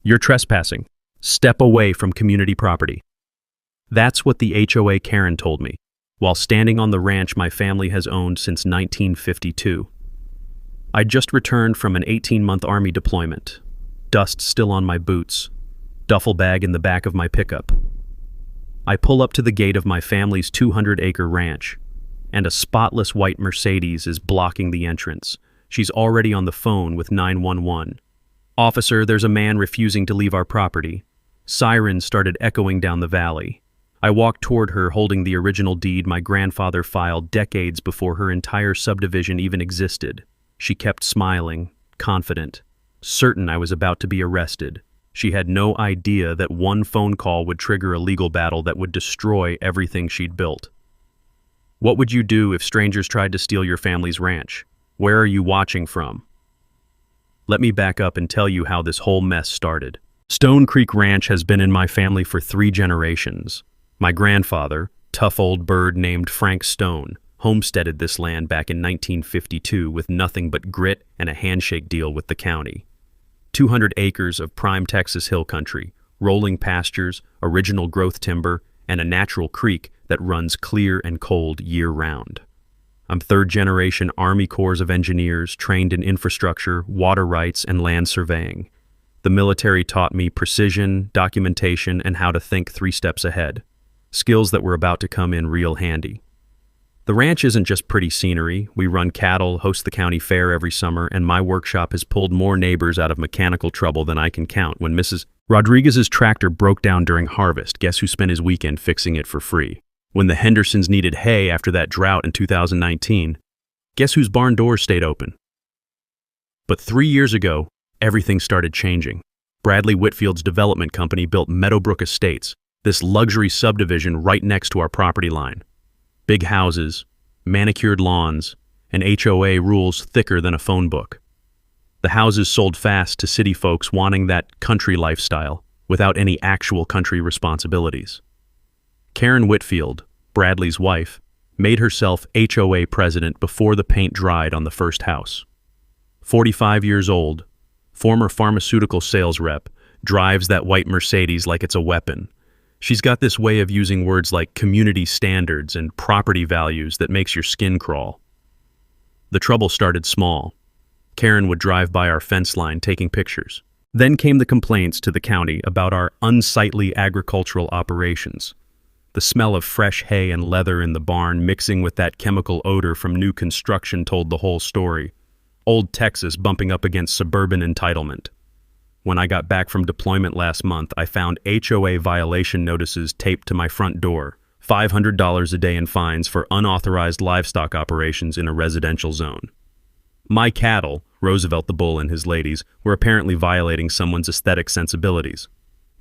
You're trespassing. Step away from community property. That's what the HOA Karen told me, while standing on the ranch my family has owned since 1952. I'd just returned from an 18-month Army deployment, dust still on my boots, duffel bag in the back of my pickup. I pull up to the gate of my family's 200-acre ranch, and a spotless white Mercedes is blocking the entrance. She's already on the phone with 911. "Officer, there's a man refusing to leave our property." Sirens started echoing down the valley. I walked toward her holding the original deed my grandfather filed decades before her entire subdivision even existed. She kept smiling, confident, certain I was about to be arrested. She had no idea that one phone call would trigger a legal battle that would destroy everything she'd built. "What would you do if strangers tried to steal your family's ranch? Where are you watching from?" Let me back up and tell you how this whole mess started. Stone Creek Ranch has been in my family for 3 generations. My grandfather, tough old bird named Frank Stone, homesteaded this land back in 1952 with nothing but grit and a handshake deal with the county. 200 acres of prime Texas hill country, rolling pastures, original growth timber, and a natural creek that runs clear and cold year-round. I'm 3rd-generation Army Corps of Engineers trained in infrastructure, water rights, and land surveying. The military taught me precision, documentation, and how to think 3 steps ahead. Skills that were about to come in real handy. The ranch isn't just pretty scenery. We run cattle, host the county fair every summer, and my workshop has pulled more neighbors out of mechanical trouble than I can count. When Mrs. Rodriguez's tractor broke down during harvest, guess who spent his weekend fixing it for free? When the Hendersons needed hay after that drought in 2019, guess whose barn doors stayed open? But 3 years ago, everything started changing. Bradley Whitfield's development company built Meadowbrook Estates, this luxury subdivision right next to our property line. Big houses, manicured lawns, and HOA rules thicker than a phone book. The houses sold fast to city folks wanting that country lifestyle without any actual country responsibilities. Karen Whitfield, Bradley's wife, made herself HOA president before the paint dried on the first house. 45 years old, former pharmaceutical sales rep, drives that white Mercedes like it's a weapon. She's got this way of using words like community standards and property values that makes your skin crawl. The trouble started small. Karen would drive by our fence line taking pictures. Then came the complaints to the county about our unsightly agricultural operations. The smell of fresh hay and leather in the barn mixing with that chemical odor from new construction told the whole story. Old Texas bumping up against suburban entitlement. When I got back from deployment last month, I found HOA violation notices taped to my front door. $500 a day in fines for unauthorized livestock operations in a residential zone. My cattle, Roosevelt the bull and his ladies, were apparently violating someone's aesthetic sensibilities.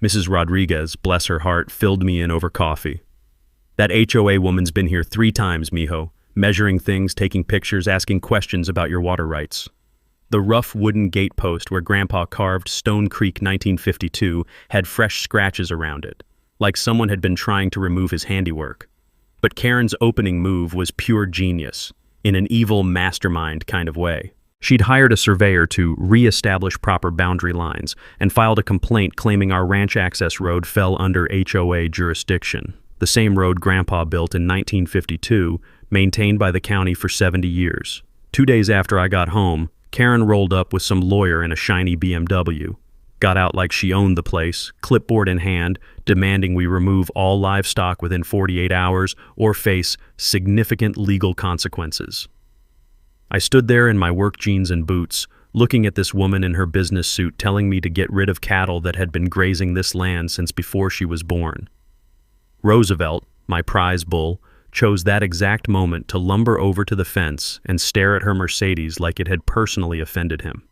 Mrs. Rodriguez, bless her heart, filled me in over coffee. "That HOA woman's been here 3 times, mijo, measuring things, taking pictures, asking questions about your water rights." The rough wooden gate post where Grandpa carved Stone Creek 1952 had fresh scratches around it, like someone had been trying to remove his handiwork. But Karen's opening move was pure genius, in an evil mastermind kind of way. She'd hired a surveyor to re-establish proper boundary lines and filed a complaint claiming our ranch access road fell under HOA jurisdiction, the same road Grandpa built in 1952, maintained by the county for 70 years. 2 days after I got home, Karen rolled up with some lawyer in a shiny BMW, got out like she owned the place, clipboard in hand, demanding we remove all livestock within 48 hours or face significant legal consequences. I stood there in my work jeans and boots, looking at this woman in her business suit telling me to get rid of cattle that had been grazing this land since before she was born. Roosevelt, my prize bull, chose that exact moment to lumber over to the fence and stare at her Mercedes like it had personally offended him.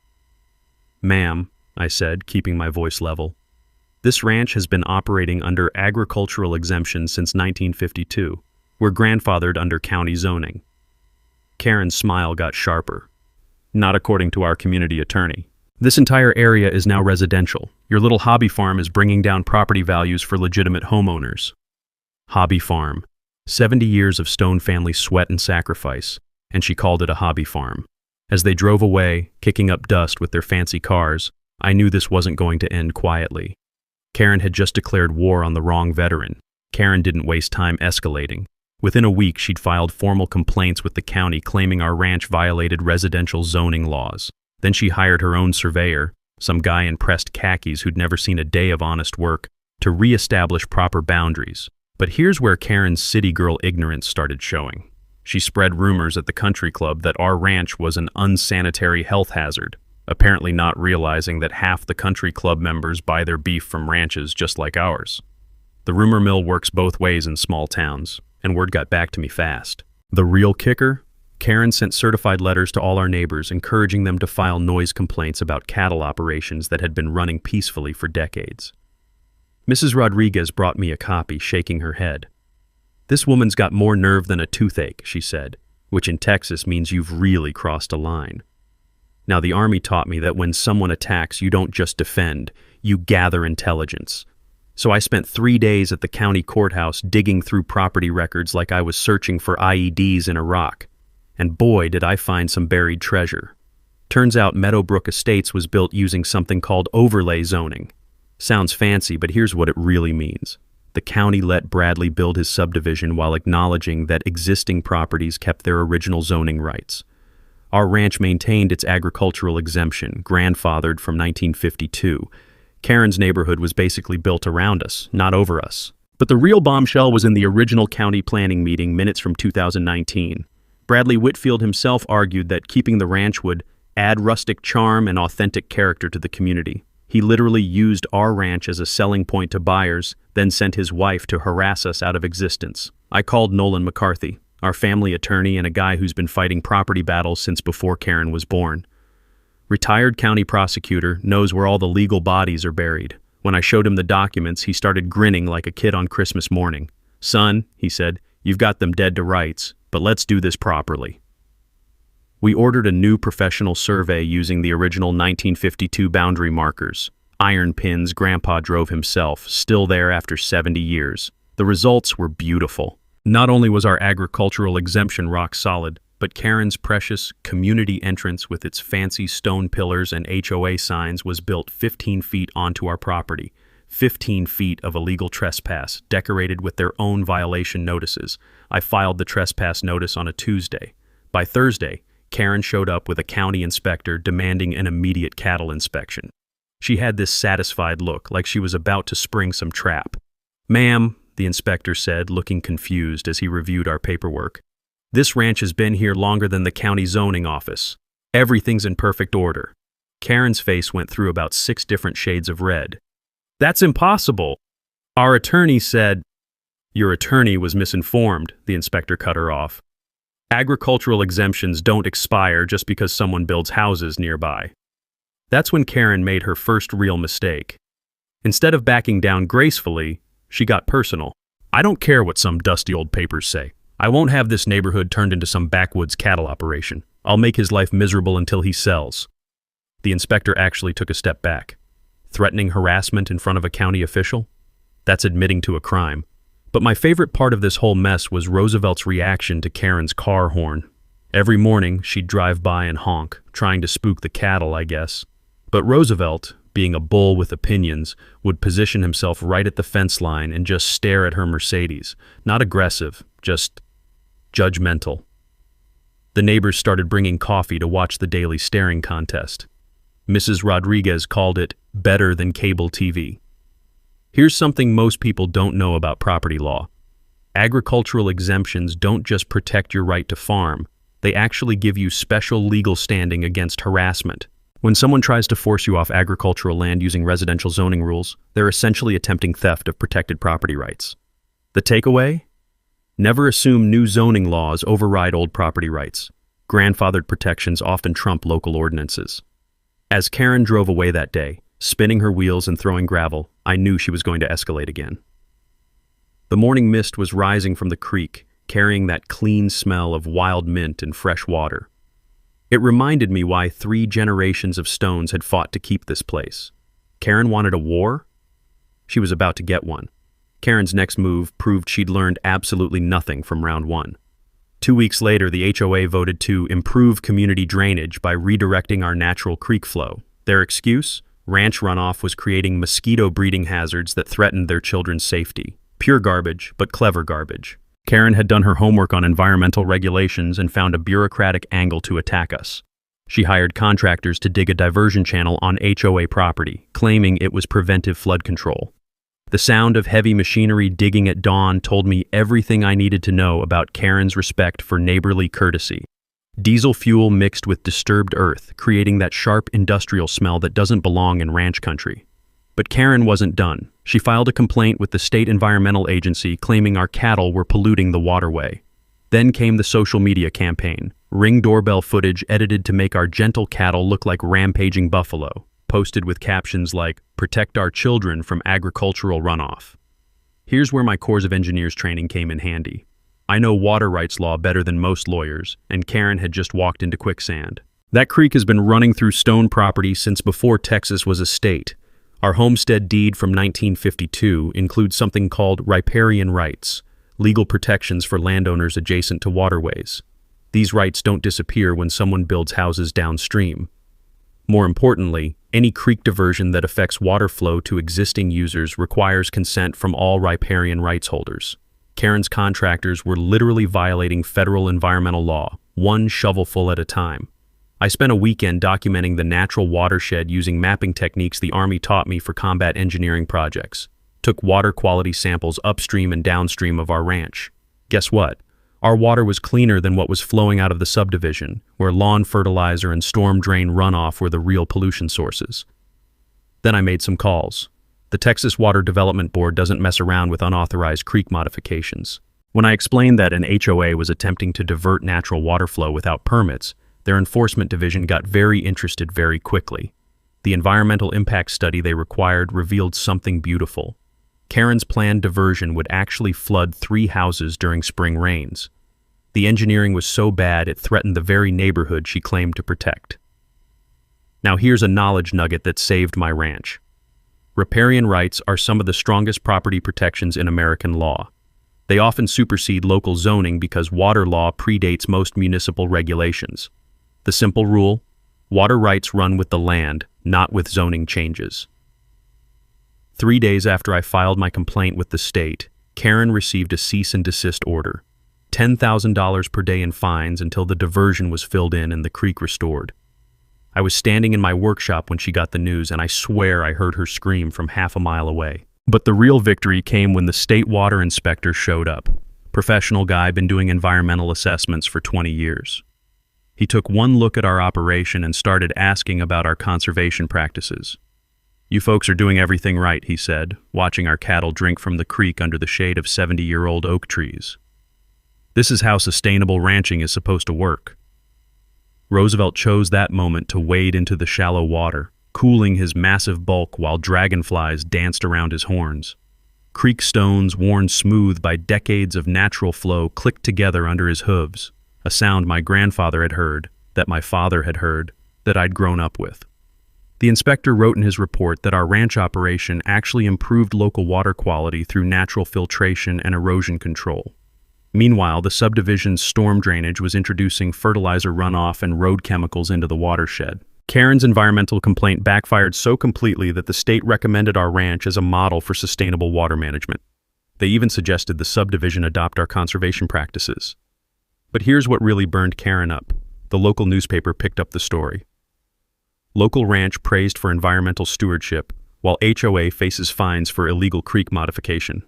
"Ma'am," I said, keeping my voice level, "this ranch has been operating under agricultural exemption since 1952. We're grandfathered under county zoning." Karen's smile got sharper. "Not according to our community attorney. This entire area is now residential. Your little hobby farm is bringing down property values for legitimate homeowners." Hobby farm. 70 years of Stone family sweat and sacrifice, and she called it a hobby farm. As they drove away, kicking up dust with their fancy cars, I knew this wasn't going to end quietly. Karen had just declared war on the wrong veteran. Karen didn't waste time escalating. Within a week, she'd filed formal complaints with the county claiming our ranch violated residential zoning laws. Then she hired her own surveyor, some guy in pressed khakis who'd never seen a day of honest work, to re-establish proper boundaries. But here's where Karen's city girl ignorance started showing. She spread rumors at the country club that our ranch was an unsanitary health hazard, apparently not realizing that half the country club members buy their beef from ranches just like ours. The rumor mill works both ways in small towns, and word got back to me fast. The real kicker? Karen sent certified letters to all our neighbors encouraging them to file noise complaints about cattle operations that had been running peacefully for decades. Mrs. Rodriguez brought me a copy, shaking her head. "This woman's got more nerve than a toothache," she said, which in Texas means you've really crossed a line. Now, the Army taught me that when someone attacks, you don't just defend, you gather intelligence. So I spent 3 days at the county courthouse digging through property records like I was searching for IEDs in Iraq. And boy, did I find some buried treasure. Turns out Meadowbrook Estates was built using something called overlay zoning. Sounds fancy, but here's what it really means. The county let Bradley build his subdivision while acknowledging that existing properties kept their original zoning rights. Our ranch maintained its agricultural exemption, grandfathered from 1952. Karen's neighborhood was basically built around us, not over us. But the real bombshell was in the original county planning meeting minutes from 2019. Bradley Whitfield himself argued that keeping the ranch would add rustic charm and authentic character to the community. He literally used our ranch as a selling point to buyers, then sent his wife to harass us out of existence. I called Nolan McCarthy, our family attorney and a guy who's been fighting property battles since before Karen was born. Retired county prosecutor, knows where all the legal bodies are buried. When I showed him the documents, he started grinning like a kid on Christmas morning. "Son," he said, "you've got them dead to rights, but let's do this properly." We ordered a new professional survey using the original 1952 boundary markers. Iron pins Grandpa drove himself, still there after 70 years. The results were beautiful. Not only was our agricultural exemption rock solid, but Karen's precious community entrance with its fancy stone pillars and HOA signs was built 15 feet onto our property. 15 feet of illegal trespass, decorated with their own violation notices. I filed the trespass notice on a Tuesday. By Thursday, Karen showed up with a county inspector demanding an immediate cattle inspection. She had this satisfied look, like she was about to spring some trap. "Ma'am," the inspector said, looking confused as he reviewed our paperwork, "this ranch has been here longer than the county zoning office. Everything's in perfect order." Karen's face went through about 6 different shades of red. "That's impossible. Our attorney said—" "Your attorney was misinformed," the inspector cut her off. "Agricultural exemptions don't expire just because someone builds houses nearby." That's when Karen made her first real mistake. Instead of backing down gracefully, she got personal. "I don't care what some dusty old papers say. I won't have this neighborhood turned into some backwoods cattle operation. I'll make his life miserable until he sells." The inspector actually took a step back. Threatening harassment in front of a county official? That's admitting to a crime. But my favorite part of this whole mess was Roosevelt's reaction to Karen's car horn. Every morning, she'd drive by and honk, trying to spook the cattle, I guess. But Roosevelt, being a bull with opinions, would position himself right at the fence line and just stare at her Mercedes. Not aggressive, just judgmental. The neighbors started bringing coffee to watch the daily staring contest. Mrs. Rodriguez called it better than cable TV. Here's something most people don't know about property law. Agricultural exemptions don't just protect your right to farm, they actually give you special legal standing against harassment. When someone tries to force you off agricultural land using residential zoning rules, they're essentially attempting theft of protected property rights. The takeaway? Never assume new zoning laws override old property rights. Grandfathered protections often trump local ordinances. As Karen drove away that day, spinning her wheels and throwing gravel, I knew she was going to escalate again. The morning mist was rising from the creek, carrying that clean smell of wild mint and fresh water. It reminded me why 3 generations of Stones had fought to keep this place. Karen wanted a war? She was about to get one. Karen's next move proved she'd learned absolutely nothing from round 1. 2 weeks later, the HOA voted to improve community drainage by redirecting our natural creek flow. Their excuse? Ranch runoff was creating mosquito breeding hazards that threatened their children's safety. Pure garbage, but clever garbage. Karen had done her homework on environmental regulations and found a bureaucratic angle to attack us. She hired contractors to dig a diversion channel on HOA property, claiming it was preventive flood control. The sound of heavy machinery digging at dawn told me everything I needed to know about Karen's respect for neighborly courtesy. Diesel fuel mixed with disturbed earth, creating that sharp industrial smell that doesn't belong in ranch country. But Karen wasn't done. She filed a complaint with the state environmental agency claiming our cattle were polluting the waterway. Then came the social media campaign. Ring doorbell footage edited to make our gentle cattle look like rampaging buffalo, posted with captions like, "Protect our children from agricultural runoff." Here's where my Corps of Engineers training came in handy. I know water rights law better than most lawyers, and Karen had just walked into quicksand. That creek has been running through stone property since before Texas was a state. Our homestead deed from 1952 includes something called riparian rights, legal protections for landowners adjacent to waterways. These rights don't disappear when someone builds houses downstream. More importantly, any creek diversion that affects water flow to existing users requires consent from all riparian rights holders. Karen's contractors were literally violating federal environmental law, one shovelful at a time. I spent a weekend documenting the natural watershed using mapping techniques the Army taught me for combat engineering projects. Took water quality samples upstream and downstream of our ranch. Guess what? Our water was cleaner than what was flowing out of the subdivision, where lawn fertilizer and storm drain runoff were the real pollution sources. Then I made some calls. The Texas Water Development Board doesn't mess around with unauthorized creek modifications. When I explained that an HOA was attempting to divert natural water flow without permits, their enforcement division got very interested very quickly. The environmental impact study they required revealed something beautiful. Karen's planned diversion would actually flood 3 houses during spring rains. The engineering was so bad it threatened the very neighborhood she claimed to protect. Now here's a knowledge nugget that saved my ranch. Riparian rights are some of the strongest property protections in American law. They often supersede local zoning because water law predates most municipal regulations. The simple rule: water rights run with the land, not with zoning changes. 3 days after I filed my complaint with the state, Karen received a cease and desist order. $10,000 per day in fines until the diversion was filled in and the creek restored. I was standing in my workshop when she got the news, and I swear I heard her scream from half a mile away. But the real victory came when the state water inspector showed up. Professional guy, been doing environmental assessments for 20 years. He took one look at our operation and started asking about our conservation practices. "You folks are doing everything right," he said, watching our cattle drink from the creek under the shade of 70-year-old oak trees. "This is how sustainable ranching is supposed to work." Roosevelt chose that moment to wade into the shallow water, cooling his massive bulk while dragonflies danced around his horns. Creek stones, worn smooth by decades of natural flow, clicked together under his hooves, a sound my grandfather had heard, that my father had heard, that I'd grown up with. The inspector wrote in his report that our ranch operation actually improved local water quality through natural filtration and erosion control. Meanwhile, the subdivision's storm drainage was introducing fertilizer runoff and road chemicals into the watershed. Karen's environmental complaint backfired so completely that the state recommended our ranch as a model for sustainable water management. They even suggested the subdivision adopt our conservation practices. But here's what really burned Karen up. The local newspaper picked up the story. Local ranch praised for environmental stewardship, while HOA faces fines for illegal creek modification.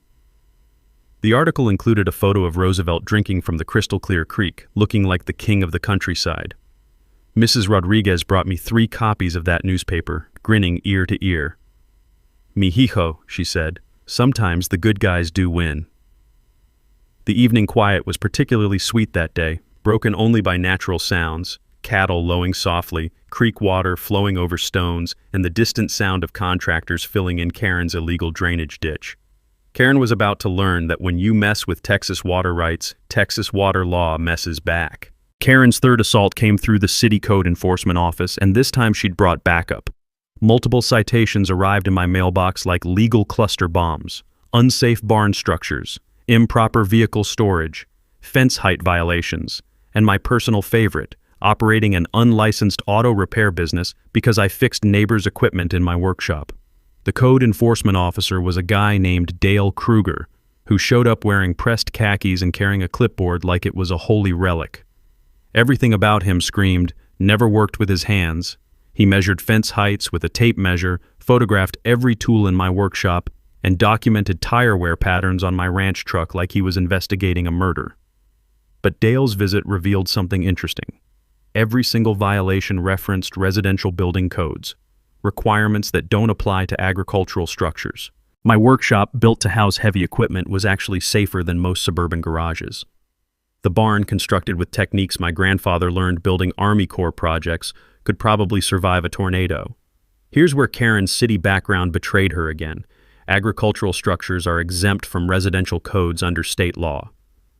The article included a photo of Roosevelt drinking from the crystal-clear creek, looking like the king of the countryside. Mrs. Rodriguez brought me 3 copies of that newspaper, grinning ear to ear. "Mijijo," she said, "sometimes the good guys do win." The evening quiet was particularly sweet that day, broken only by natural sounds, cattle lowing softly, creek water flowing over stones, and the distant sound of contractors filling in Karen's illegal drainage ditch. Karen was about to learn that when you mess with Texas water rights, Texas water law messes back. Karen's third assault came through the city code enforcement office, and this time she'd brought backup. Multiple citations arrived in my mailbox like legal cluster bombs, unsafe barn structures, improper vehicle storage, fence height violations, and my personal favorite, operating an unlicensed auto repair business because I fixed neighbors' equipment in my workshop. The code enforcement officer was a guy named Dale Kruger, who showed up wearing pressed khakis and carrying a clipboard like it was a holy relic. Everything about him screamed, never worked with his hands. He measured fence heights with a tape measure, photographed every tool in my workshop, and documented tire wear patterns on my ranch truck like he was investigating a murder. But Dale's visit revealed something interesting. Every single violation referenced residential building codes, requirements that don't apply to agricultural structures. My workshop, built to house heavy equipment, was actually safer than most suburban garages. The barn, constructed with techniques my grandfather learned building Army Corps projects, could probably survive a tornado. Here's where Karen's city background betrayed her again. Agricultural structures are exempt from residential codes under state law.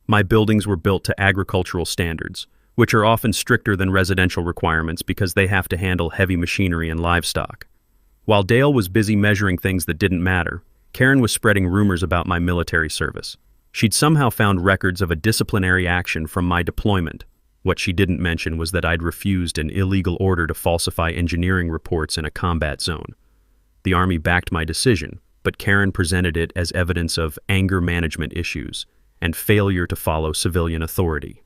My buildings were built to agricultural standards, which are often stricter than residential requirements because they have to handle heavy machinery and livestock. While Dale was busy measuring things that didn't matter, Karen was spreading rumors about my military service. She'd somehow found records of a disciplinary action from my deployment. What she didn't mention was that I'd refused an illegal order to falsify engineering reports in a combat zone. The Army backed my decision, but Karen presented it as evidence of anger management issues and failure to follow civilian authority.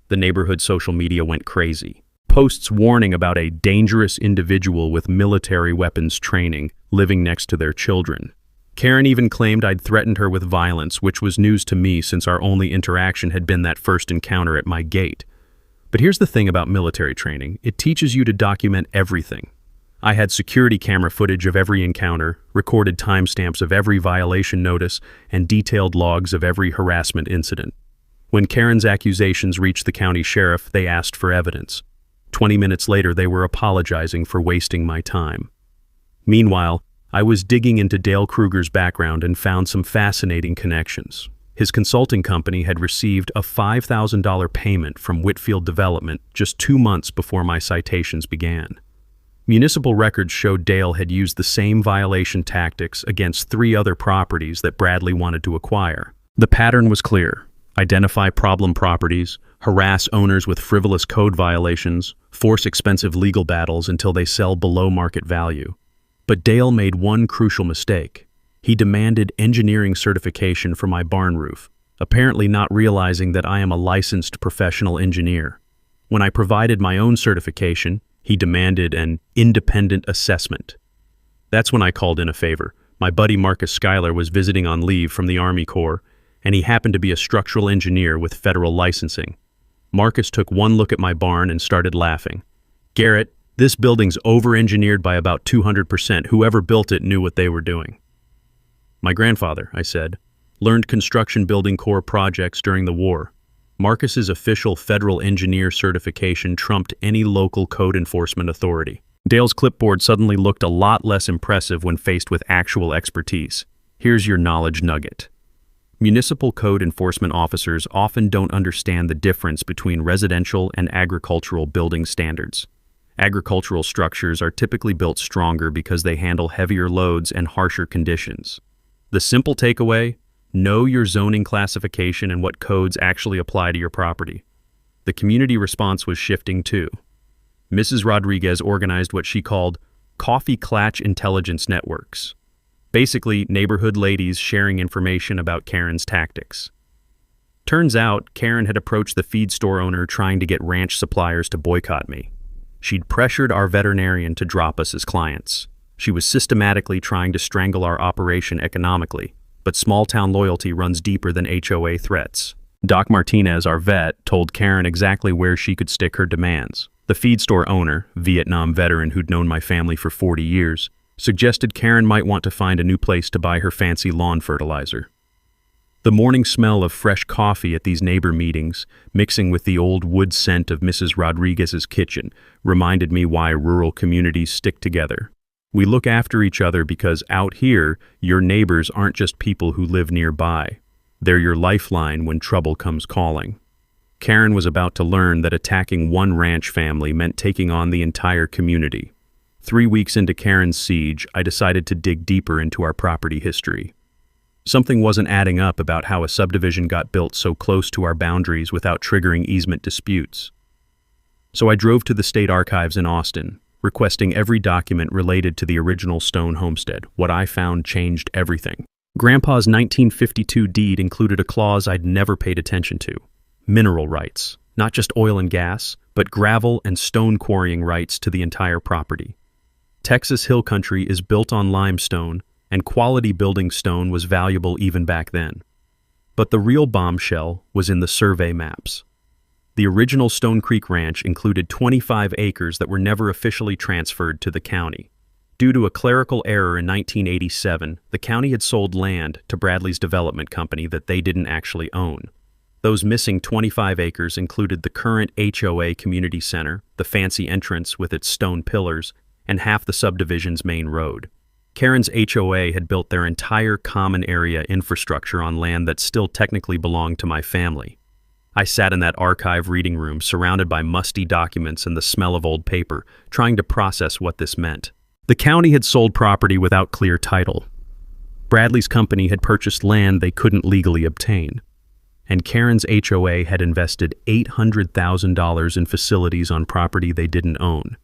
The neighborhood social media went crazy. Posts warning about a dangerous individual with military weapons training living next to their children. Karen even claimed I'd threatened her with violence, which was news to me since our only interaction had been that first encounter at my gate. But here's the thing about military training. It teaches you to document everything. I had security camera footage of every encounter, recorded timestamps of every violation notice, and detailed logs of every harassment incident. When Karen's accusations reached the county sheriff, they asked for evidence. 20 minutes later, they were apologizing for wasting my time. Meanwhile, I was digging into Dale Kruger's background and found some fascinating connections. His consulting company had received a $5,000 payment from Whitfield Development just 2 months before my citations began. Municipal records showed Dale had used the same violation tactics against 3 other properties that Bradley wanted to acquire. The pattern was clear. Identify problem properties, harass owners with frivolous code violations, force expensive legal battles until they sell below market value. But Dale made one crucial mistake. He demanded engineering certification for my barn roof, apparently not realizing that I am a licensed professional engineer. When I provided my own certification, he demanded an independent assessment. That's when I called in a favor. My buddy Marcus Schuyler was visiting on leave from the Army Corps, and he happened to be a structural engineer with federal licensing. Marcus took one look at my barn and started laughing. "Garrett, this building's over-engineered by about 200%. Whoever built it knew what they were doing." "My grandfather," I said, "learned construction building corps projects during the war. Marcus's official federal engineer certification trumped any local code enforcement authority." Dale's clipboard suddenly looked a lot less impressive when faced with actual expertise. Here's your knowledge nugget. Municipal code enforcement officers often don't understand the difference between residential and agricultural building standards. Agricultural structures are typically built stronger because they handle heavier loads and harsher conditions. The simple takeaway: know your zoning classification and what codes actually apply to your property. The community response was shifting too. Mrs. Rodriguez organized what she called coffee clatch intelligence networks. Basically, neighborhood ladies sharing information about Karen's tactics. Turns out, Karen had approached the feed store owner trying to get ranch suppliers to boycott me. She'd pressured our veterinarian to drop us as clients. She was systematically trying to strangle our operation economically, but small-town loyalty runs deeper than HOA threats. Doc Martinez, our vet, told Karen exactly where she could stick her demands. The feed store owner, Vietnam veteran who'd known my family for 40 years, suggested Karen might want to find a new place to buy her fancy lawn fertilizer. The morning smell of fresh coffee at these neighbor meetings, mixing with the old wood scent of Mrs. Rodriguez's kitchen, reminded me why rural communities stick together. We look after each other because out here, your neighbors aren't just people who live nearby. They're your lifeline when trouble comes calling. Karen was about to learn that attacking one ranch family meant taking on the entire community. 3 weeks into Karen's siege, I decided to dig deeper into our property history. Something wasn't adding up about how a subdivision got built so close to our boundaries without triggering easement disputes. So I drove to the state archives in Austin, requesting every document related to the original Stone homestead. What I found changed everything. Grandpa's 1952 deed included a clause I'd never paid attention to: mineral rights, not just oil and gas, but gravel and stone quarrying rights to the entire property. Texas Hill Country is built on limestone, and quality building stone was valuable even back then. But the real bombshell was in the survey maps. The original Stone Creek Ranch included 25 acres that were never officially transferred to the county. Due to a clerical error in 1987, the county had sold land to Bradley's development company that they didn't actually own. Those missing 25 acres included the current HOA community center, the fancy entrance with its stone pillars, and half the subdivision's main road. Karen's HOA had built their entire common area infrastructure on land that still technically belonged to my family. I sat in that archive reading room surrounded by musty documents and the smell of old paper, trying to process what this meant. The county had sold property without clear title. Bradley's company had purchased land they couldn't legally obtain. And Karen's HOA had invested $800,000 in facilities on property they didn't own.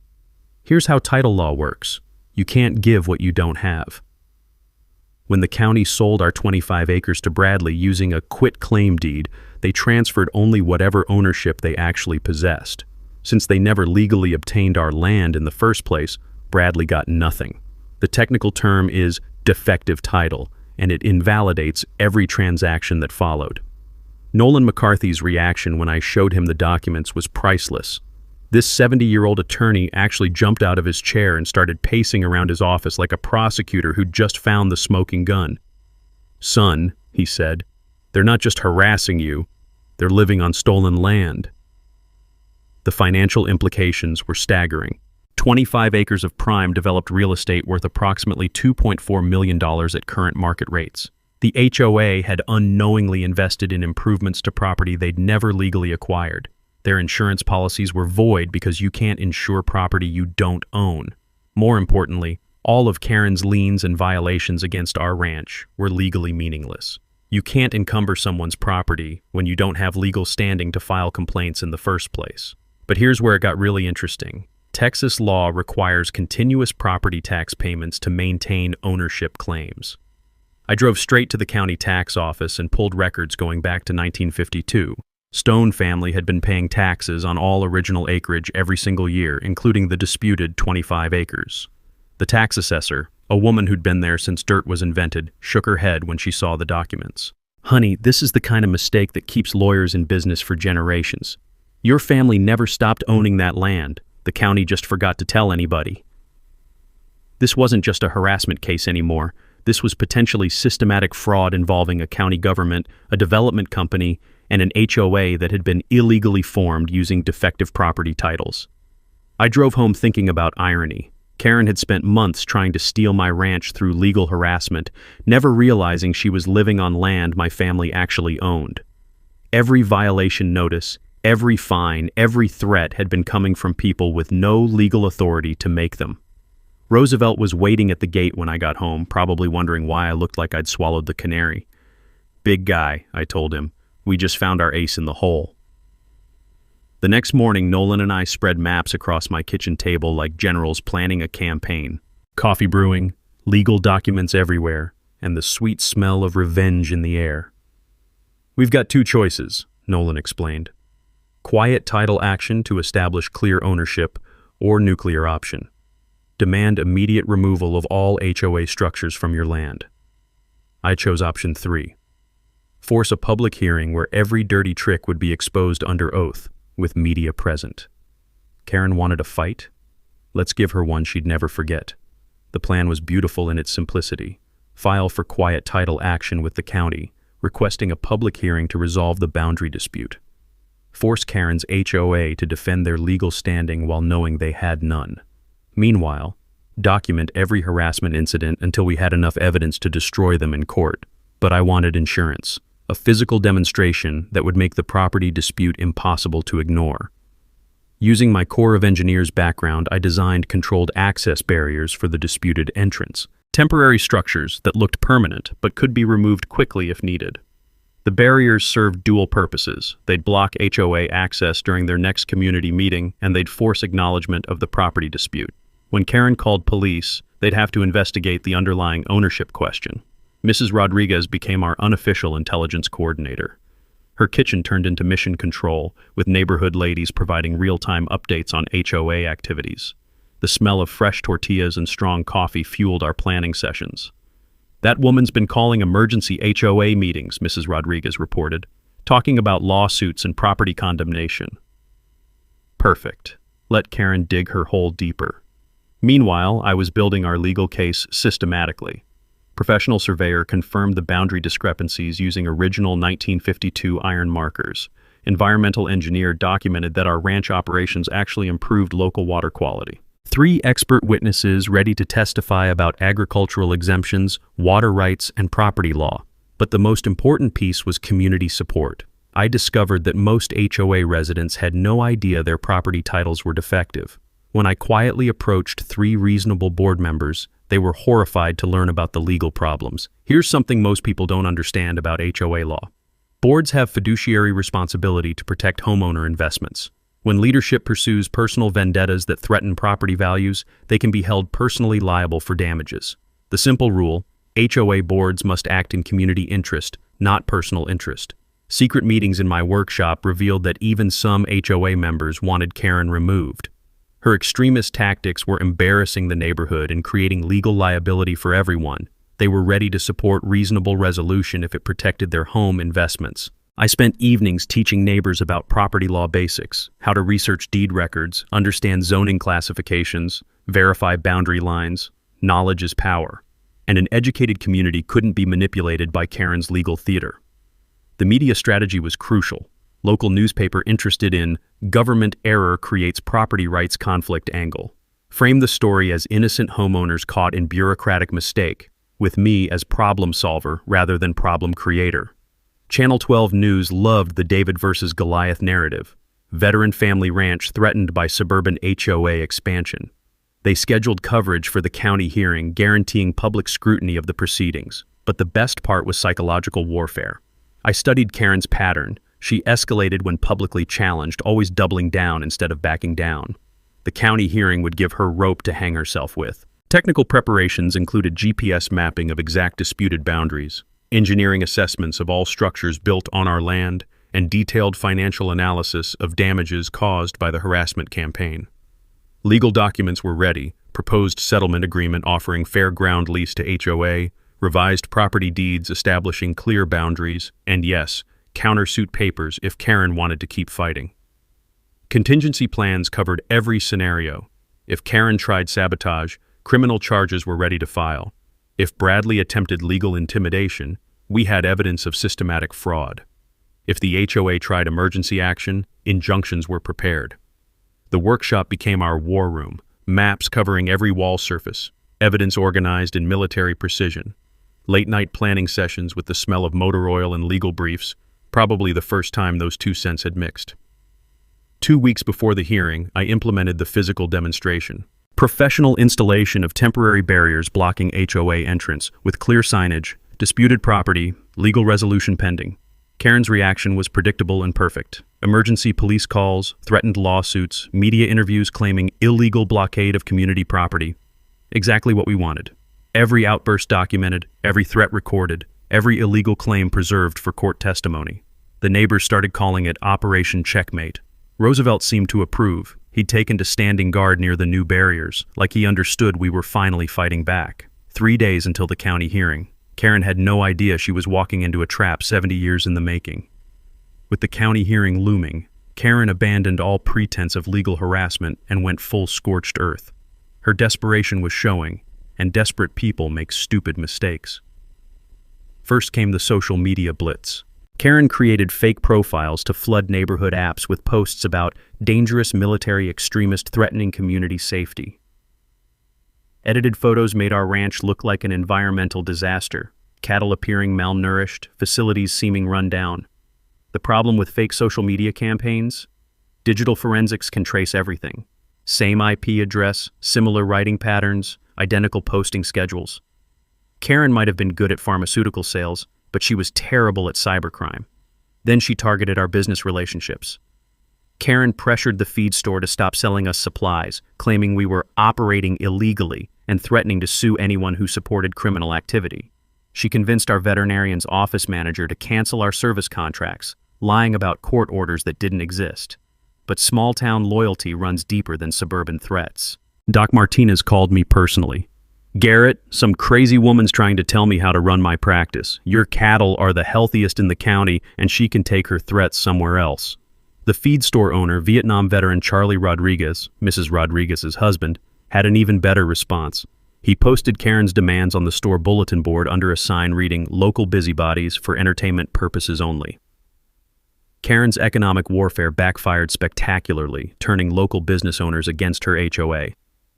Here's how title law works. You can't give what you don't have. When the county sold our 25 acres to Bradley using a quit-claim deed, they transferred only whatever ownership they actually possessed. Since they never legally obtained our land in the first place, Bradley got nothing. The technical term is defective title, and it invalidates every transaction that followed. Nolan McCarthy's reaction when I showed him the documents was priceless. This 70-year-old attorney actually jumped out of his chair and started pacing around his office like a prosecutor who'd just found the smoking gun. "Son," he said, "they're not just harassing you, they're living on stolen land." The financial implications were staggering. 25 acres of prime developed real estate worth approximately $2.4 million at current market rates. The HOA had unknowingly invested in improvements to property they'd never legally acquired. Their insurance policies were void because you can't insure property you don't own. More importantly, all of Karen's liens and violations against our ranch were legally meaningless. You can't encumber someone's property when you don't have legal standing to file complaints in the first place. But here's where it got really interesting. Texas law requires continuous property tax payments to maintain ownership claims. I drove straight to the county tax office and pulled records going back to 1952. Stone family had been paying taxes on all original acreage every single year, including the disputed 25 acres. The tax assessor, a woman who'd been there since dirt was invented, shook her head when she saw the documents. "Honey, this is the kind of mistake that keeps lawyers in business for generations. Your family never stopped owning that land. The county just forgot to tell anybody." This wasn't just a harassment case anymore. This was potentially systematic fraud involving a county government, a development company, and an HOA that had been illegally formed using defective property titles. I drove home thinking about irony. Karen had spent months trying to steal my ranch through legal harassment, never realizing she was living on land my family actually owned. Every violation notice, every fine, every threat had been coming from people with no legal authority to make them. Roosevelt was waiting at the gate when I got home, probably wondering why I looked like I'd swallowed the canary. "Big guy," I told him. "We just found our ace in the hole." The next morning, Nolan and I spread maps across my kitchen table like generals planning a campaign. Coffee brewing, legal documents everywhere, and the sweet smell of revenge in the air. "We've got two choices," Nolan explained. "Quiet title action to establish clear ownership, or nuclear option. Demand immediate removal of all HOA structures from your land." I chose option 3. Force a public hearing where every dirty trick would be exposed under oath, with media present. Karen wanted a fight? Let's give her one she'd never forget. The plan was beautiful in its simplicity. File for quiet title action with the county, requesting a public hearing to resolve the boundary dispute. Force Karen's HOA to defend their legal standing while knowing they had none. Meanwhile, document every harassment incident until we had enough evidence to destroy them in court. But I wanted insurance, a physical demonstration that would make the property dispute impossible to ignore. Using my Corps of Engineers background, I designed controlled access barriers for the disputed entrance, temporary structures that looked permanent but could be removed quickly if needed. The barriers served dual purposes. They'd block HOA access during their next community meeting, and they'd force acknowledgement of the property dispute. When Karen called police, they'd have to investigate the underlying ownership question. Mrs. Rodriguez became our unofficial intelligence coordinator. Her kitchen turned into mission control, with neighborhood ladies providing real-time updates on HOA activities. The smell of fresh tortillas and strong coffee fueled our planning sessions. "That woman's been calling emergency HOA meetings," Mrs. Rodriguez reported, talking about lawsuits and property condemnation. Perfect. Let Karen dig her hole deeper. Meanwhile, I was building our legal case systematically. Professional surveyor confirmed the boundary discrepancies using original 1952 iron markers. Environmental engineer documented that our ranch operations actually improved local water quality. 3 expert witnesses ready to testify about agricultural exemptions, water rights, and property law. But the most important piece was community support. I discovered that most HOA residents had no idea their property titles were defective. When I quietly approached 3 reasonable board members, they were horrified to learn about the legal problems. Here's something most people don't understand about HOA law. Boards have fiduciary responsibility to protect homeowner investments. When leadership pursues personal vendettas that threaten property values, they can be held personally liable for damages. The simple rule: HOA boards must act in community interest, not personal interest. Secret meetings in my workshop revealed that even some HOA members wanted Karen removed. Her extremist tactics were embarrassing the neighborhood and creating legal liability for everyone. They were ready to support reasonable resolution if it protected their home investments. I spent evenings teaching neighbors about property law basics, how to research deed records, understand zoning classifications, verify boundary lines. Knowledge is power. And an educated community couldn't be manipulated by Karen's legal theater. The media strategy was crucial. Local newspaper interested in "government error creates property rights conflict" angle. Frame the story as innocent homeowners caught in bureaucratic mistake, with me as problem solver rather than problem creator. Channel 12 News loved the David versus Goliath narrative. Veteran family ranch threatened by suburban HOA expansion. They scheduled coverage for the county hearing, guaranteeing public scrutiny of the proceedings. But the best part was psychological warfare. I studied Karen's pattern. She escalated when publicly challenged, always doubling down instead of backing down. The county hearing would give her rope to hang herself with. Technical preparations included GPS mapping of exact disputed boundaries, engineering assessments of all structures built on our land, and detailed financial analysis of damages caused by the harassment campaign. Legal documents were ready: proposed settlement agreement offering fair ground lease to HOA, revised property deeds establishing clear boundaries, and yes, countersuit papers if Karen wanted to keep fighting. Contingency plans covered every scenario. If Karen tried sabotage, criminal charges were ready to file. If Bradley attempted legal intimidation, we had evidence of systematic fraud. If the HOA tried emergency action, injunctions were prepared. The workshop became our war room, maps covering every wall surface, evidence organized in military precision. Late-night planning sessions with the smell of motor oil and legal briefs, probably the first time those 2 scents had mixed. 2 weeks before the hearing, I implemented the physical demonstration. Professional installation of temporary barriers blocking HOA entrance with clear signage, disputed property, legal resolution pending. Karen's reaction was predictable and perfect. Emergency police calls, threatened lawsuits, media interviews claiming illegal blockade of community property. Exactly what we wanted. Every outburst documented, every threat recorded, every illegal claim preserved for court testimony. The neighbors started calling it Operation Checkmate. Roosevelt seemed to approve. He'd taken to standing guard near the new barriers, like he understood we were finally fighting back. 3 days until the county hearing. Karen had no idea she was walking into a trap 70 years in the making. With the county hearing looming, Karen abandoned all pretense of legal harassment and went full scorched earth. Her desperation was showing, and desperate people make stupid mistakes. First came the social media blitz. Karen created fake profiles to flood neighborhood apps with posts about dangerous military extremist threatening community safety. Edited photos made our ranch look like an environmental disaster, cattle appearing malnourished, facilities seeming run down. The problem with fake social media campaigns? Digital forensics can trace everything. Same IP address, similar writing patterns, identical posting schedules. Karen might have been good at pharmaceutical sales, but she was terrible at cybercrime. Then she targeted our business relationships. Karen pressured the feed store to stop selling us supplies, claiming we were operating illegally and threatening to sue anyone who supported criminal activity. She convinced our veterinarian's office manager to cancel our service contracts, lying about court orders that didn't exist. But small-town loyalty runs deeper than suburban threats. Doc Martinez called me personally. "Garrett, some crazy woman's trying to tell me how to run my practice. Your cattle are the healthiest in the county, and she can take her threats somewhere else." The feed store owner, Vietnam veteran Charlie Rodriguez, Mrs. Rodriguez's husband, had an even better response. He posted Karen's demands on the store bulletin board under a sign reading, "Local busybodies for entertainment purposes only." Karen's economic warfare backfired spectacularly, turning local business owners against her HOA.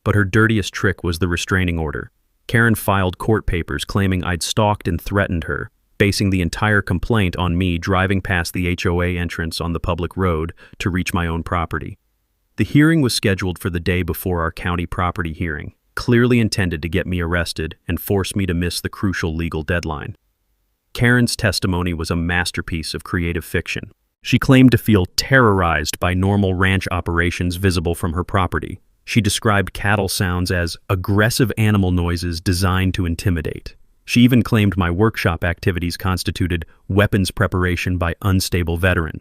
But her dirtiest trick was the restraining order. Karen filed court papers claiming I'd stalked and threatened her, basing the entire complaint on me driving past the HOA entrance on the public road to reach my own property. The hearing was scheduled for the day before our county property hearing, clearly intended to get me arrested and force me to miss the crucial legal deadline. Karen's testimony was a masterpiece of creative fiction. She claimed to feel terrorized by normal ranch operations visible from her property. She described cattle sounds as aggressive animal noises designed to intimidate. She even claimed my workshop activities constituted weapons preparation by unstable veteran.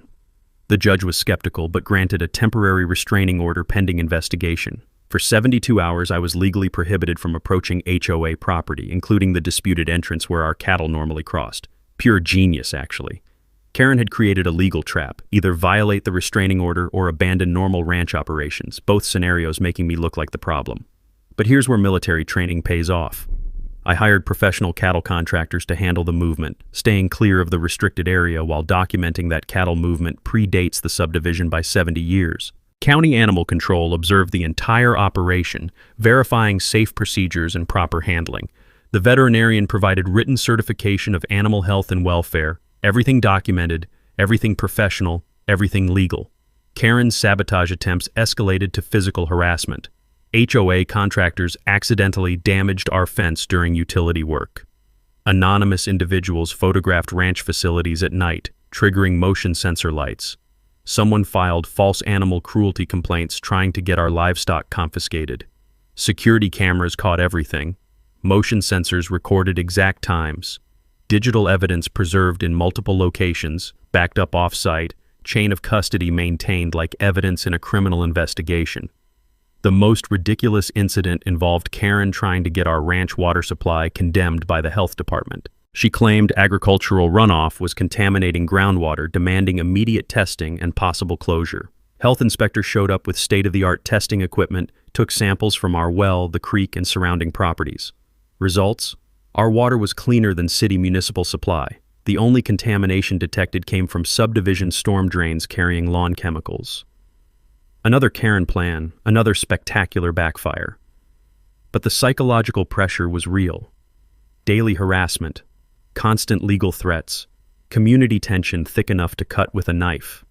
The judge was skeptical but granted a temporary restraining order pending investigation. For 72 hours, I was legally prohibited from approaching HOA property, including the disputed entrance where our cattle normally crossed. Pure genius, actually. Karen had created a legal trap, either violate the restraining order or abandon normal ranch operations, both scenarios making me look like the problem. But here's where military training pays off. I hired professional cattle contractors to handle the movement, staying clear of the restricted area while documenting that cattle movement predates the subdivision by 70 years. County Animal Control observed the entire operation, verifying safe procedures and proper handling. The veterinarian provided written certification of animal health and welfare, everything documented, everything professional, everything legal. Karen's sabotage attempts escalated to physical harassment. HOA contractors accidentally damaged our fence during utility work. Anonymous individuals photographed ranch facilities at night, triggering motion sensor lights. Someone filed false animal cruelty complaints trying to get our livestock confiscated. Security cameras caught everything. Motion sensors recorded exact times. Digital evidence preserved in multiple locations, backed up off-site, chain of custody maintained like evidence in a criminal investigation. The most ridiculous incident involved Karen trying to get our ranch water supply condemned by the health department. She claimed agricultural runoff was contaminating groundwater, demanding immediate testing and possible closure. Health inspectors showed up with state-of-the-art testing equipment, took samples from our well, the creek, and surrounding properties. Results? Our water was cleaner than city municipal supply. The only contamination detected came from subdivision storm drains carrying lawn chemicals. Another Karen plan, another spectacular backfire. But the psychological pressure was real. Daily harassment, constant legal threats, community tension thick enough to cut with a knife.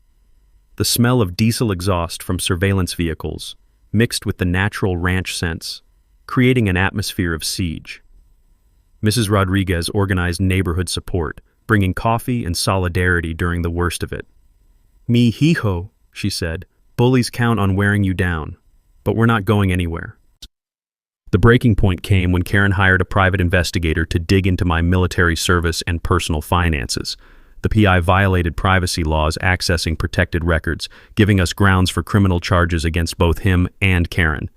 The smell of diesel exhaust from surveillance vehicles, mixed with the natural ranch scents, creating an atmosphere of siege. Mrs. Rodriguez organized neighborhood support, bringing coffee and solidarity during the worst of it. "Mi hijo," she said, "bullies count on wearing you down, but we're not going anywhere." The breaking point came when Karen hired a private investigator to dig into my military service and personal finances. The PI violated privacy laws accessing protected records, giving us grounds for criminal charges against both him and Karen.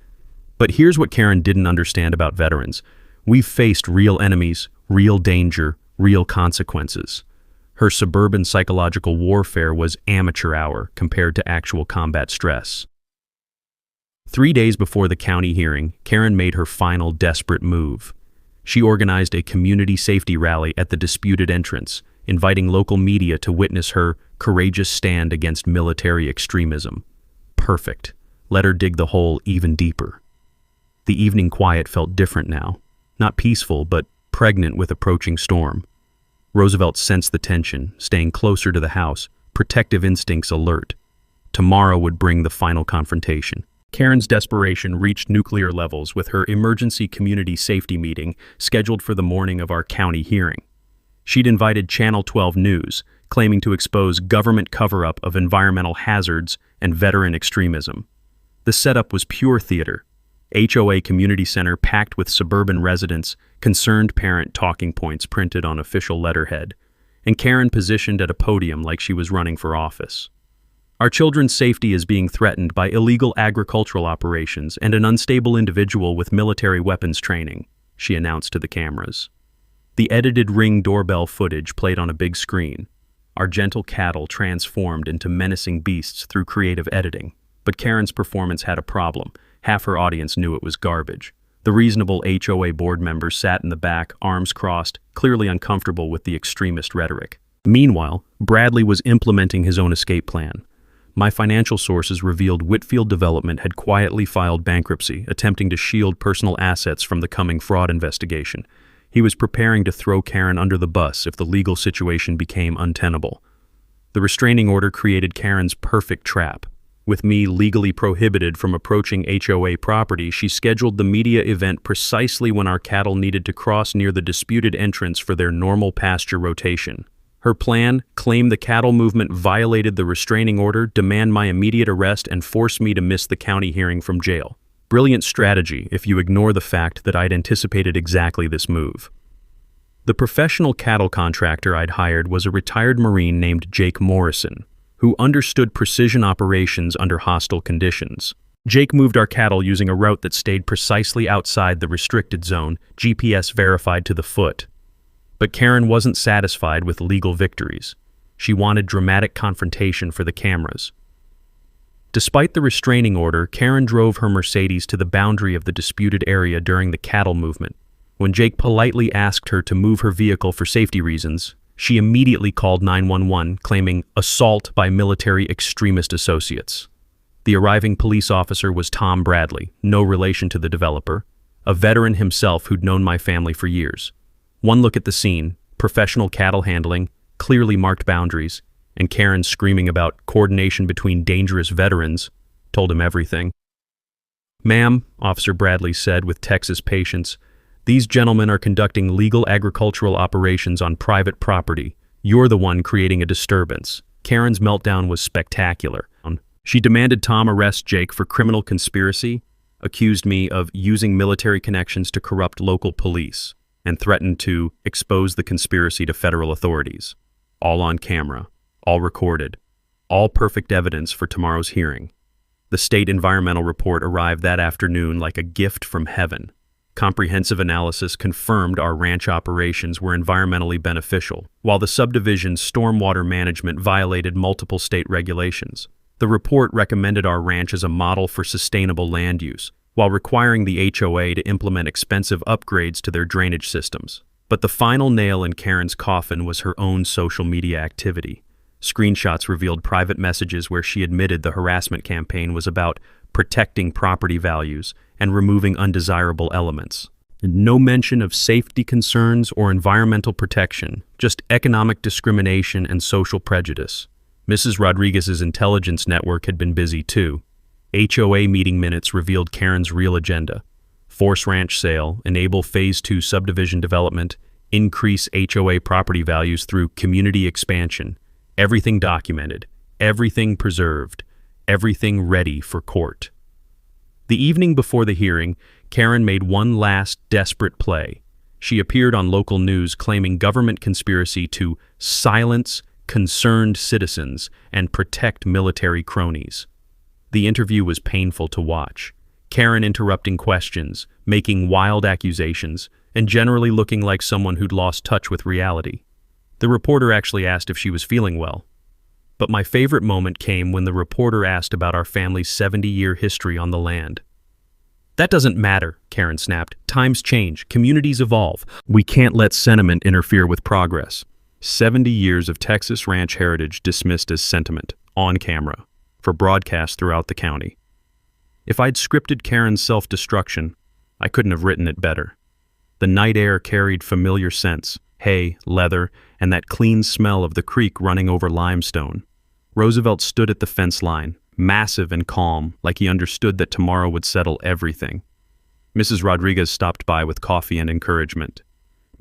But here's what Karen didn't understand about veterans. We've faced real enemies, real danger, real consequences. Her suburban psychological warfare was amateur hour compared to actual combat stress. 3 days before the county hearing, Karen made her final desperate move. She organized a community safety rally at the disputed entrance, inviting local media to witness her courageous stand against military extremism. Perfect. Let her dig the hole even deeper. The evening quiet felt different now. Not peaceful, but pregnant with approaching storm. Roosevelt sensed the tension, staying closer to the house, protective instincts alert. Tomorrow would bring the final confrontation. Karen's desperation reached nuclear levels with her emergency community safety meeting scheduled for the morning of our county hearing. She'd invited Channel 12 News, claiming to expose government cover-up of environmental hazards and veteran extremism. The setup was pure theater. HOA Community Center packed with suburban residents, concerned parent talking points printed on official letterhead, and Karen positioned at a podium like she was running for office. Our children's safety is being threatened by illegal agricultural operations and an unstable individual with military weapons training, she announced to the cameras. The edited Ring doorbell footage played on a big screen. Our gentle cattle transformed into menacing beasts through creative editing. But Karen's performance had a problem. Half her audience knew it was garbage. The reasonable HOA board members sat in the back, arms crossed, clearly uncomfortable with the extremist rhetoric. Meanwhile, Bradley was implementing his own escape plan. My financial sources revealed Whitfield Development had quietly filed bankruptcy, attempting to shield personal assets from the coming fraud investigation. He was preparing to throw Karen under the bus if the legal situation became untenable. The restraining order created Karen's perfect trap. With me legally prohibited from approaching HOA property, she scheduled the media event precisely when our cattle needed to cross near the disputed entrance for their normal pasture rotation. Her plan: claim the cattle movement violated the restraining order, demand my immediate arrest, and force me to miss the county hearing from jail. Brilliant strategy if you ignore the fact that I'd anticipated exactly this move. The professional cattle contractor I'd hired was a retired Marine named Jake Morrison, who understood precision operations under hostile conditions. Jake moved our cattle using a route that stayed precisely outside the restricted zone, GPS verified to the foot. But Karen wasn't satisfied with legal victories. She wanted dramatic confrontation for the cameras. Despite the restraining order, Karen drove her Mercedes to the boundary of the disputed area during the cattle movement. When Jake politely asked her to move her vehicle for safety reasons, she immediately called 911, claiming assault by military extremist associates. The arriving police officer was Tom Bradley, no relation to the developer, a veteran himself who'd known my family for years. One look at the scene, professional cattle handling, clearly marked boundaries, and Karen screaming about coordination between dangerous veterans, told him everything. "Ma'am," Officer Bradley said with Texas patience, "these gentlemen are conducting legal agricultural operations on private property. You're the one creating a disturbance." Karen's meltdown was spectacular. She demanded Tom arrest Jake for criminal conspiracy, accused me of using military connections to corrupt local police, and threatened to expose the conspiracy to federal authorities. All on camera, all recorded, all perfect evidence for tomorrow's hearing. The state environmental report arrived that afternoon like a gift from heaven. Comprehensive analysis confirmed our ranch operations were environmentally beneficial, while the subdivision's stormwater management violated multiple state regulations. The report recommended our ranch as a model for sustainable land use, while requiring the HOA to implement expensive upgrades to their drainage systems. But the final nail in Karen's coffin was her own social media activity. Screenshots revealed private messages where she admitted the harassment campaign was about protecting property values and removing undesirable elements. No mention of safety concerns or environmental protection, just economic discrimination and social prejudice. Mrs. Rodriguez's intelligence network had been busy too. HOA meeting minutes revealed Karen's real agenda: force ranch sale, enable Phase 2 subdivision development, increase HOA property values through community expansion. Everything documented, everything preserved, everything ready for court. The evening before the hearing, Karen made one last desperate play. She appeared on local news claiming government conspiracy to silence concerned citizens and protect military cronies. The interview was painful to watch. Karen interrupting questions, making wild accusations, and generally looking like someone who'd lost touch with reality. The reporter actually asked if she was feeling well. But my favorite moment came when the reporter asked about our family's 70-year history on the land. "That doesn't matter," Karen snapped. "Times change, communities evolve. We can't let sentiment interfere with progress." 70 years of Texas ranch heritage dismissed as sentiment, on camera, for broadcast throughout the county. If I'd scripted Karen's self-destruction, I couldn't have written it better. The night air carried familiar scents: hay, leather, and that clean smell of the creek running over limestone. Roosevelt stood at the fence line, massive and calm, like he understood that tomorrow would settle everything. Mrs. Rodriguez stopped by with coffee and encouragement.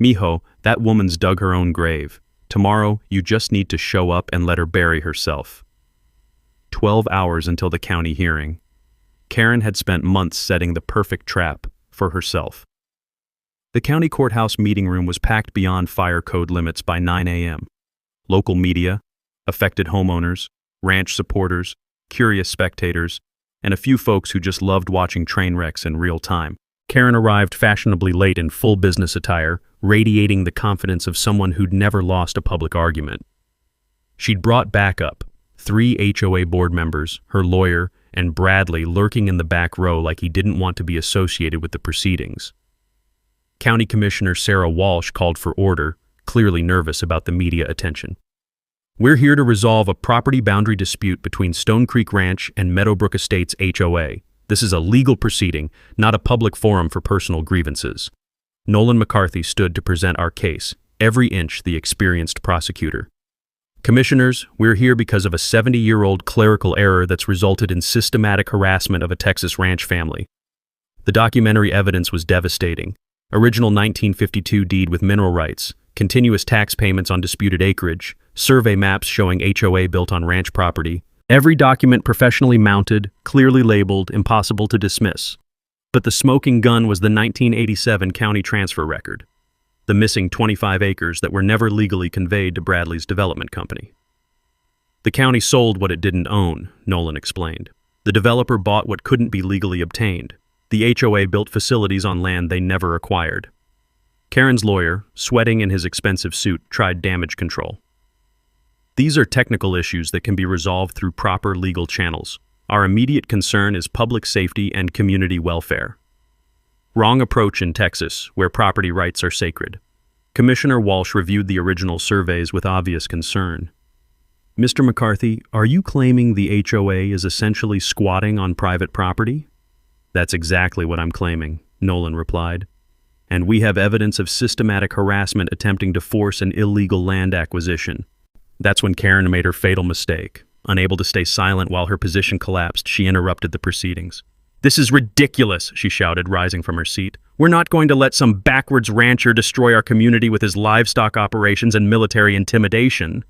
Mijo, that woman's dug her own grave. Tomorrow, you just need to show up and let her bury herself. 12 hours until the county hearing. Karen had spent months setting the perfect trap for herself. The county courthouse meeting room was packed beyond fire code limits by 9 a.m. Local media, affected homeowners, ranch supporters, curious spectators, and a few folks who just loved watching train wrecks in real time. Karen arrived fashionably late in full business attire, radiating the confidence of someone who'd never lost a public argument. She'd brought backup, 3 HOA board members, her lawyer, and Bradley lurking in the back row like he didn't want to be associated with the proceedings. County Commissioner Sarah Walsh called for order, clearly nervous about the media attention. We're here to resolve a property boundary dispute between Stone Creek Ranch and Meadowbrook Estates HOA. This is a legal proceeding, not a public forum for personal grievances. Nolan McCarthy stood to present our case, every inch the experienced prosecutor. Commissioners, we're here because of a 70-year-old clerical error that's resulted in systematic harassment of a Texas ranch family. The documentary evidence was devastating. Original 1952 deed with mineral rights, continuous tax payments on disputed acreage, survey maps showing HOA built on ranch property. Every document professionally mounted, clearly labeled, impossible to dismiss. But the smoking gun was the 1987 county transfer record. The missing 25 acres that were never legally conveyed to Bradley's development company. The county sold what it didn't own, Nolan explained. The developer bought what couldn't be legally obtained. The HOA built facilities on land they never acquired. Karen's lawyer, sweating in his expensive suit, tried damage control. These are technical issues that can be resolved through proper legal channels. Our immediate concern is public safety and community welfare. Wrong approach in Texas, where property rights are sacred. Commissioner Walsh reviewed the original surveys with obvious concern. Mr. McCarthy, are you claiming the HOA is essentially squatting on private property? That's exactly what I'm claiming, Nolan replied. And we have evidence of systematic harassment attempting to force an illegal land acquisition. That's when Karen made her fatal mistake. Unable to stay silent while her position collapsed, she interrupted the proceedings. This is ridiculous, she shouted, rising from her seat. We're not going to let some backwards rancher destroy our community with his livestock operations and military intimidation.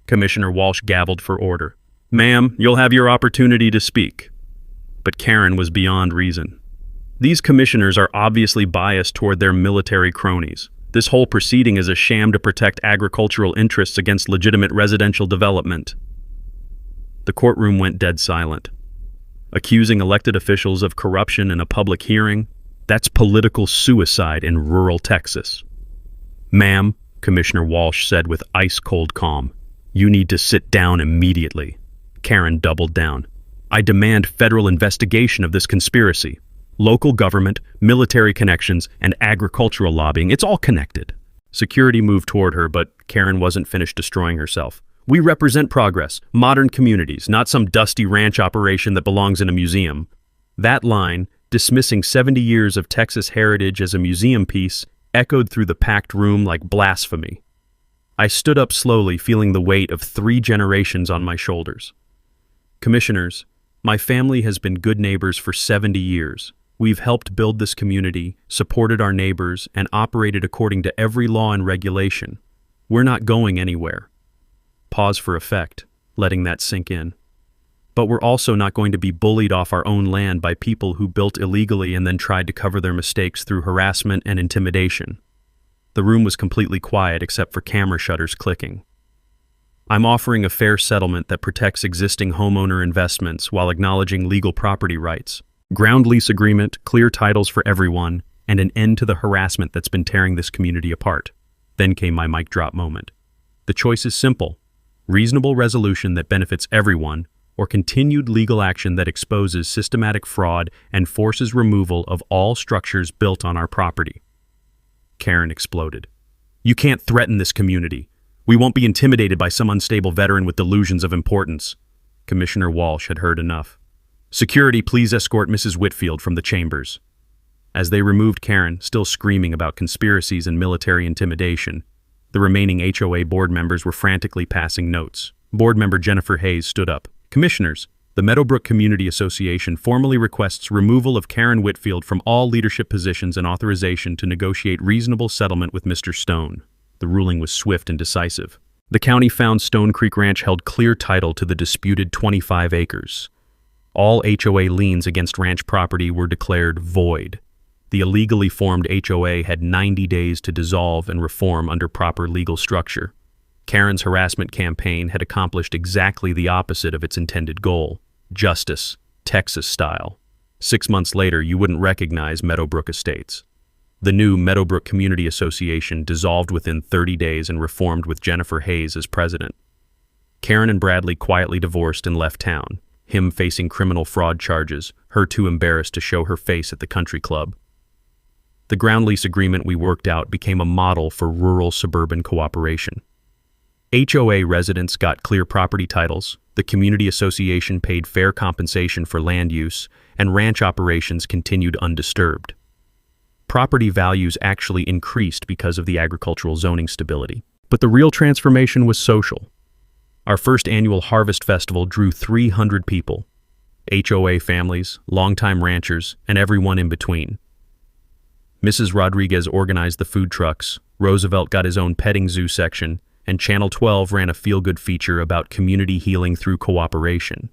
Commissioner Walsh gavelled for order. Ma'am, you'll have your opportunity to speak. But Karen was beyond reason. These commissioners are obviously biased toward their military cronies. This whole proceeding is a sham to protect agricultural interests against legitimate residential development. The courtroom went dead silent. Accusing elected officials of corruption in a public hearing, that's political suicide in rural Texas. Ma'am, Commissioner Walsh said with ice-cold calm, you need to sit down immediately. Karen doubled down. I demand federal investigation of this conspiracy. Local government, military connections, and agricultural lobbying, it's all connected. Security moved toward her, but Karen wasn't finished destroying herself. We represent progress, modern communities, not some dusty ranch operation that belongs in a museum. That line, dismissing 70 years of Texas heritage as a museum piece, echoed through the packed room like blasphemy. I stood up slowly, feeling the weight of 3 generations on my shoulders. Commissioners, my family has been good neighbors for 70 years. We've helped build this community, supported our neighbors, and operated according to every law and regulation. We're not going anywhere. Pause for effect, letting that sink in. But we're also not going to be bullied off our own land by people who built illegally and then tried to cover their mistakes through harassment and intimidation. The room was completely quiet except for camera shutters clicking. I'm offering a fair settlement that protects existing homeowner investments while acknowledging legal property rights. Ground lease agreement, clear titles for everyone, and an end to the harassment that's been tearing this community apart. Then came my mic drop moment. The choice is simple. Reasonable resolution that benefits everyone, or continued legal action that exposes systematic fraud and forces removal of all structures built on our property. Karen exploded. You can't threaten this community. We won't be intimidated by some unstable veteran with delusions of importance. Commissioner Walsh had heard enough. Security, please escort Mrs. Whitfield from the chambers. As they removed Karen, still screaming about conspiracies and military intimidation, the remaining HOA board members were frantically passing notes. Board member Jennifer Hayes stood up. Commissioners, The Meadowbrook Community Association formally requests removal of Karen Whitfield from all leadership positions and authorization to negotiate reasonable settlement with Mr. Stone. The ruling was swift and decisive. The county found Stone Creek Ranch held clear title to the disputed 25 acres. All HOA liens against ranch property were declared void. The illegally formed HOA had 90 days to dissolve and reform under proper legal structure. Karen's harassment campaign had accomplished exactly the opposite of its intended goal: justice, Texas style. 6 months later, you wouldn't recognize Meadowbrook Estates. The new Meadowbrook Community Association dissolved within 30 days and reformed with Jennifer Hayes as president. Karen and Bradley quietly divorced and left town, him facing criminal fraud charges, her too embarrassed to show her face at the country club. The ground lease agreement we worked out became a model for rural-suburban cooperation. HOA residents got clear property titles, the community association paid fair compensation for land use, and ranch operations continued undisturbed. Property values actually increased because of the agricultural zoning stability. But the real transformation was social. Our first annual Harvest Festival drew 300 people: HOA families, longtime ranchers, and everyone in between. Mrs. Rodriguez organized the food trucks, Roosevelt got his own petting zoo section, and Channel 12 ran a feel-good feature about community healing through cooperation.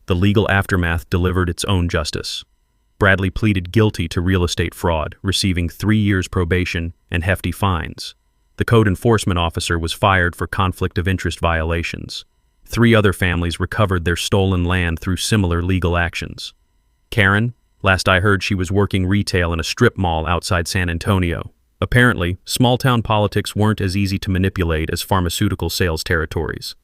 The legal aftermath delivered its own justice. Bradley pleaded guilty to real estate fraud, receiving 3 years probation and hefty fines. The code enforcement officer was fired for conflict of interest violations. 3 other families recovered their stolen land through similar legal actions. Karen, last I heard she was working retail in a strip mall outside San Antonio. Apparently, small-town politics weren't as easy to manipulate as pharmaceutical sales territories.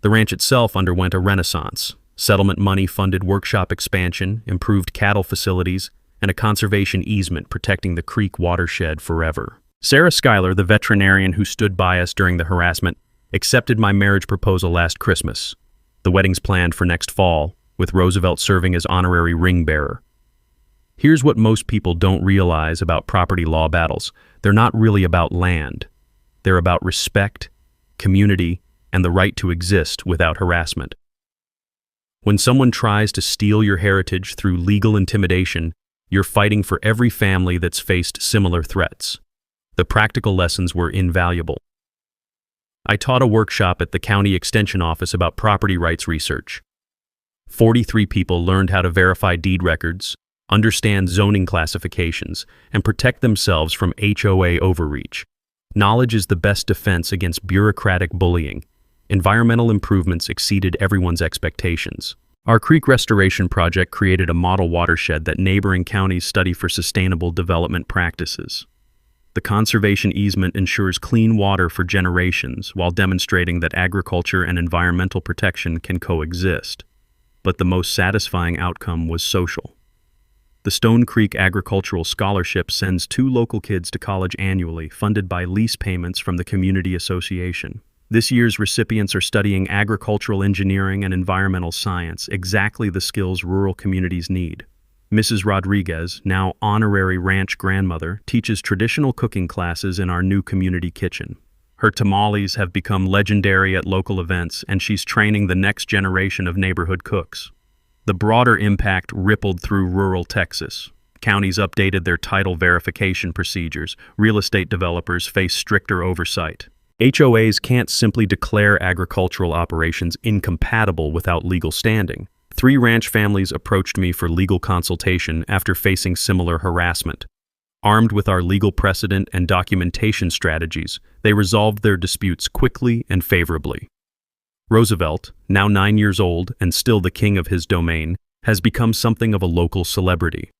The ranch itself underwent a renaissance. Settlement money funded workshop expansion, improved cattle facilities, and a conservation easement protecting the creek watershed forever. Sarah Schuyler, the veterinarian who stood by us during the harassment, accepted my marriage proposal last Christmas. The wedding's planned for next fall, with Roosevelt serving as honorary ring bearer. Here's what most people don't realize about property law battles. They're not really about land. They're about respect, community, and the right to exist without harassment. When someone tries to steal your heritage through legal intimidation, you're fighting for every family that's faced similar threats. The practical lessons were invaluable. I taught a workshop at the county extension office about property rights research. 43 people learned how to verify deed records, understand zoning classifications, and protect themselves from HOA overreach. Knowledge is the best defense against bureaucratic bullying. Environmental improvements exceeded everyone's expectations. Our creek restoration project created a model watershed that neighboring counties study for sustainable development practices. The conservation easement ensures clean water for generations while demonstrating that agriculture and environmental protection can coexist. But the most satisfying outcome was social. The Stone Creek Agricultural Scholarship sends 2 local kids to college annually, funded by lease payments from the Community Association. This year's recipients are studying agricultural engineering and environmental science, exactly the skills rural communities need. Mrs. Rodriguez, now honorary ranch grandmother, teaches traditional cooking classes in our new community kitchen. Her tamales have become legendary at local events, and she's training the next generation of neighborhood cooks. The broader impact rippled through rural Texas. Counties updated their title verification procedures. Real estate developers face stricter oversight. HOAs can't simply declare agricultural operations incompatible without legal standing. 3 ranch families approached me for legal consultation after facing similar harassment. Armed with our legal precedent and documentation strategies, they resolved their disputes quickly and favorably. Roosevelt, now 9 years old and still the king of his domain, has become something of a local celebrity.